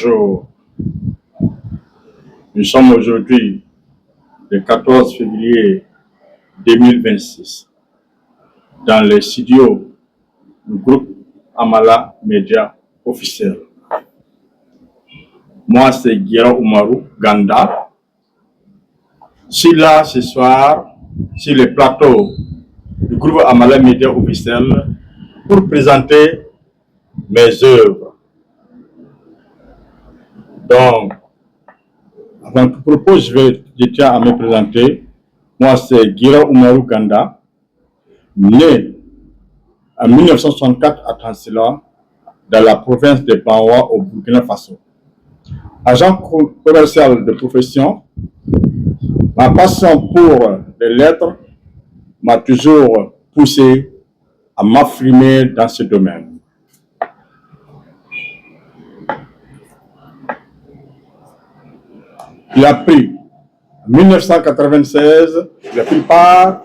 Bonjour, nous sommes aujourd'hui le 14 février 2026 dans les studios du groupe Amala Media officiel. Moi, c'est Guira Oumarou Ganda. Je suis là ce soir sur le plateau du groupe Amala Media officiel pour présenter mes œuvres. Donc, avant tout propos, je tiens à me présenter. Moi, c'est Guira Oumarou Ganda, né en 1964 à Tansila, dans la province de Bawa au Burkina Faso. Agent commercial de profession, ma passion pour les lettres m'a toujours poussé à m'affirmer dans ce domaine. Il a pris en 1996, j'ai pris part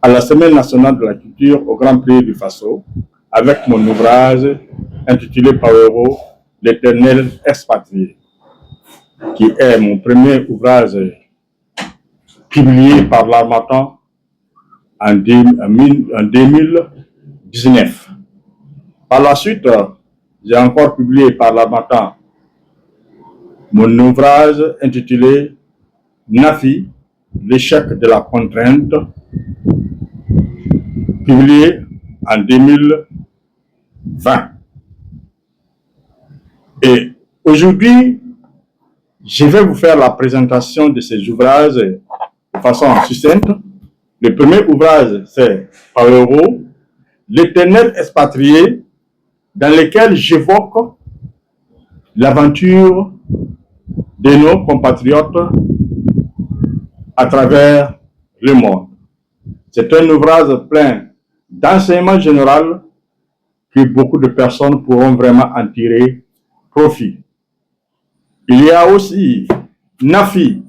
à la Semaine nationale de la culture au Grand Prix du Faso avec mon ouvrage intitulé Pawero, l'éternel expatrié, qui est mon premier ouvrage publié par l'Harmattan en 2019. Par la suite, j'ai encore publié par l'Harmattan mon ouvrage intitulé Nafi, l'échec de la contrainte, publié en 2020. Et aujourd'hui, je vais vous faire la présentation de ces ouvrages de façon succincte. Le premier ouvrage, c'est Pawero, l'éternel expatrié, dans lequel j'évoque l'aventure de nos compatriotes à travers le monde. C'est un ouvrage plein d'enseignements généraux que beaucoup de personnes pourront vraiment en tirer profit. Il y a aussi Nafi,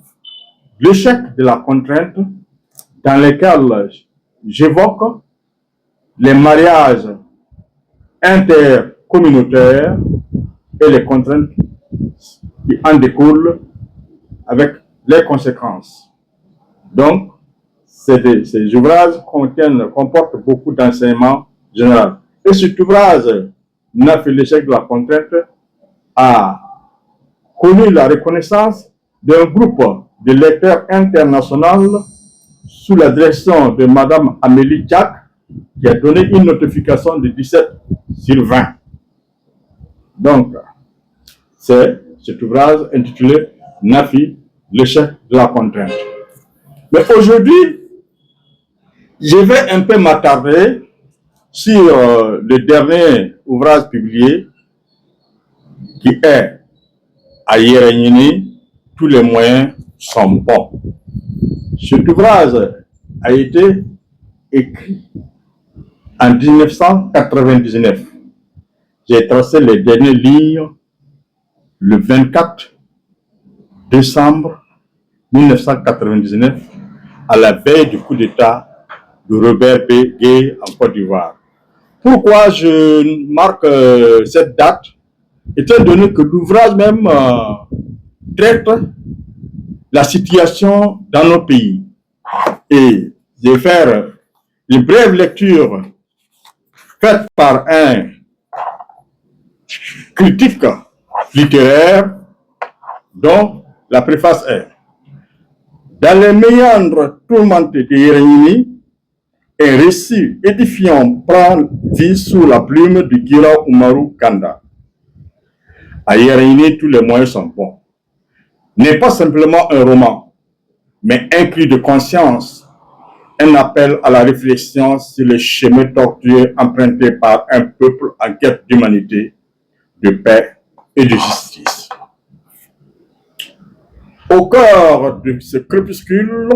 l'échec de la contrainte, dans lequel j'évoque les mariages intercommunautaires et les contraintes qui en découlent avec les conséquences. Donc, ces ouvrages comportent beaucoup d'enseignements généraux. Et cet ouvrage, Nafi, l'échec de la contrainte, a connu la reconnaissance d'un groupe de lecteurs internationaux sous la direction de Mme Amélie Jack, qui a donné une notification de 17/20. Donc, c'est cet ouvrage intitulé Nafi, l'échec de la contrainte. Mais aujourd'hui, je vais un peu m'attarder sur le dernier ouvrage publié qui est à Yérénini, tous les moyens sont bons. Cet ouvrage a été écrit en 1999. J'ai tracé les dernières lignes le 24 décembre 1999, à la veille du coup d'État de Robert B. Gueye en Côte d'Ivoire. Pourquoi je marque cette date? Étant donné que l'ouvrage même traite la situation dans nos pays. Et je vais faire une brève lecture faite par un critique littéraire dont la préface est: dans les méandres tourmentés de Yérénini, un récit édifiant prend vie sous la plume de Guira Oumarou Ganda. À Yérénini, tous les moyens sont bons. N'est pas simplement un roman, mais un cri de conscience, un appel à la réflexion sur les chemins tortueux empruntés par un peuple en quête d'humanité, de paix et de justice. Au cœur de ce crépuscule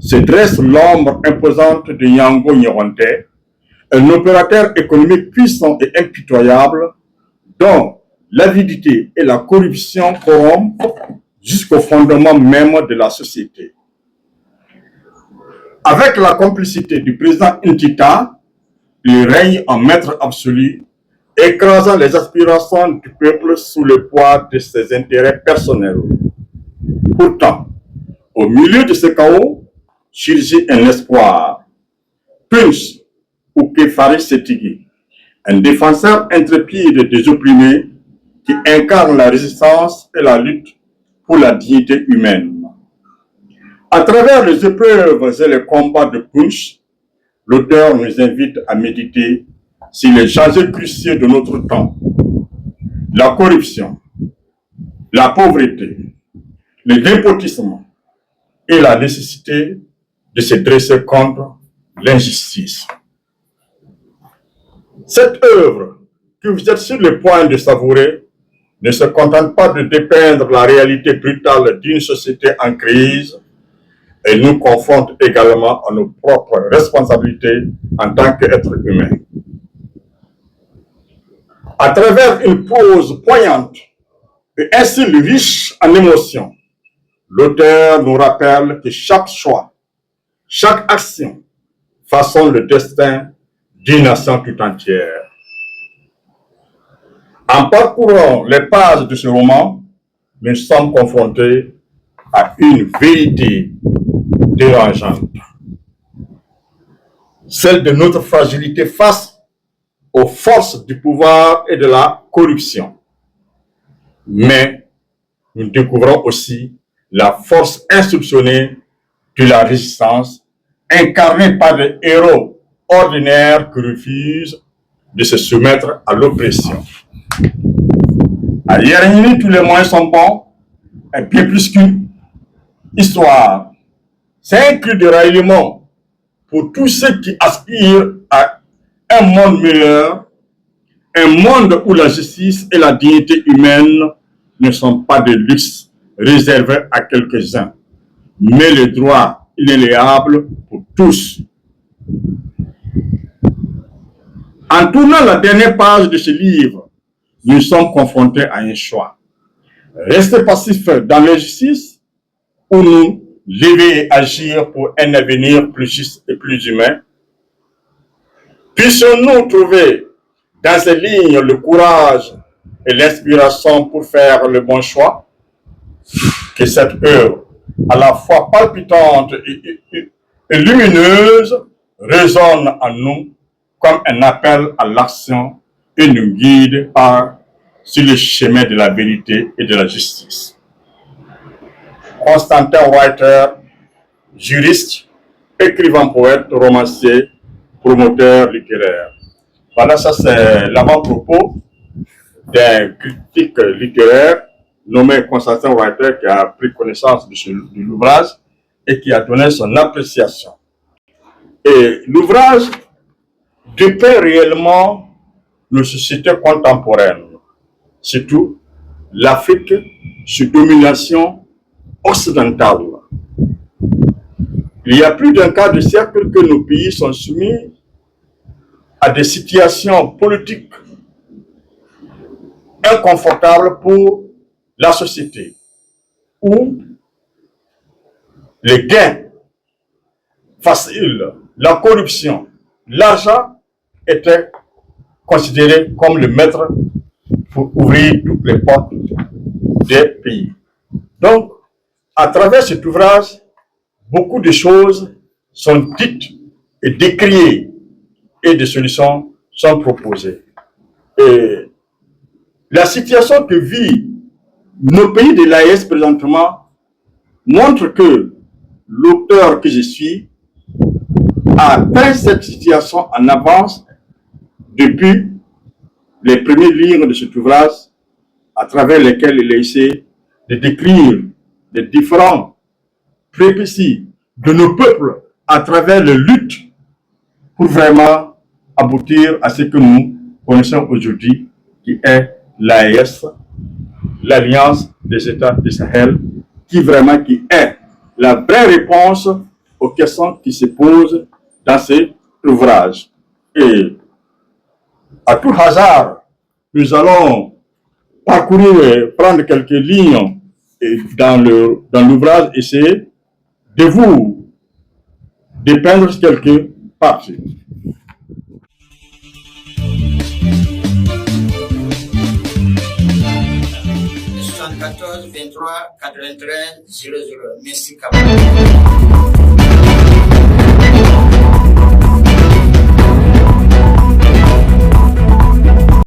se dresse l'ombre imposante de Yango Nyoronte, un opérateur économique puissant et impitoyable dont l'avidité et la corruption corrompent jusqu'au fondement même de la société. Avec la complicité du président Ntita, il règne en maître absolu écrasant les aspirations du peuple sous le poids de ses intérêts personnels. Pourtant, au milieu de ce chaos, surgit un espoir. Punch ou Kefari Setigi, un défenseur intrépide des opprimés qui incarne la résistance et la lutte pour la dignité humaine. À travers les épreuves et les combats de Punch, l'auteur nous invite à méditer sur les enjeux cruciaux de notre temps. La corruption, la pauvreté, le népotisme et la nécessité de se dresser contre l'injustice. Cette œuvre que vous êtes sur le point de savourer ne se contente pas de dépeindre la réalité brutale d'une société en crise, elle nous confronte également à nos propres responsabilités en tant qu'êtres humains. À travers une prose poignante et un style riche en émotions, l'auteur nous rappelle que chaque choix, chaque action façonne le destin d'une nation tout entière. En parcourant les pages de ce roman, nous sommes confrontés à une vérité dérangeante, celle de notre fragilité face aux forces du pouvoir et de la corruption. Mais nous découvrons aussi la force insoupçonnée de la résistance, incarnée par des héros ordinaires qui refusent de se soumettre à l'oppression. À Yérémie, tous les moyens sont bons, et bien plus qu'une histoire. C'est un cri de raillement pour tous ceux qui aspirent à un monde meilleur, un monde où la justice et la dignité humaine ne sont pas de luxe réservés à quelques-uns, mais le droit inéléable pour tous. En tournant la dernière page de ce livre, nous sommes confrontés à un choix. Rester passifs dans l'injustice ou nous lever et agir pour un avenir plus juste et plus humain? Puissions-nous trouver dans ces lignes le courage et l'inspiration pour faire le bon choix? Que cette œuvre, à la fois palpitante et lumineuse, résonne en nous comme un appel à l'action et nous guide sur le chemin de la vérité et de la justice. Constantin Reuter, juriste, écrivain, poète, romancier, promoteur littéraire. Voilà, ça c'est l'avant-propos d'un critique littéraire nommé Constantin Reuter qui a pris connaissance de l'ouvrage et qui a donné son appréciation. Et l'ouvrage dépeint réellement nos sociétés contemporaines, surtout l'Afrique sous domination occidentale. Il y a plus d'un quart de siècle que nos pays sont soumis à des situations politiques inconfortables pour la société, où les gains faciles, la corruption, l'argent étaient considérés comme le maître pour ouvrir toutes les portes des pays. Donc, à travers cet ouvrage, beaucoup de choses sont dites et décriées et des solutions sont proposées. Et la situation que vit nos pays de l'AES présentement montre que l'auteur que je suis a peint cette situation en avance depuis les premières lignes de cet ouvrage à travers lesquelles il a essayé de décrire les différents péripéties de nos peuples à travers les luttes pour vraiment aboutir à ce que nous connaissons aujourd'hui, qui est l'AES, l'Alliance des États du Sahel, qui est la vraie réponse aux questions qui se posent dans cet ouvrage. Et à tout hasard, nous allons parcourir, prendre quelques lignes dans l'ouvrage, essayer de vous dépeindre quelques parties. 23 83 00. Merci, Kabbalah.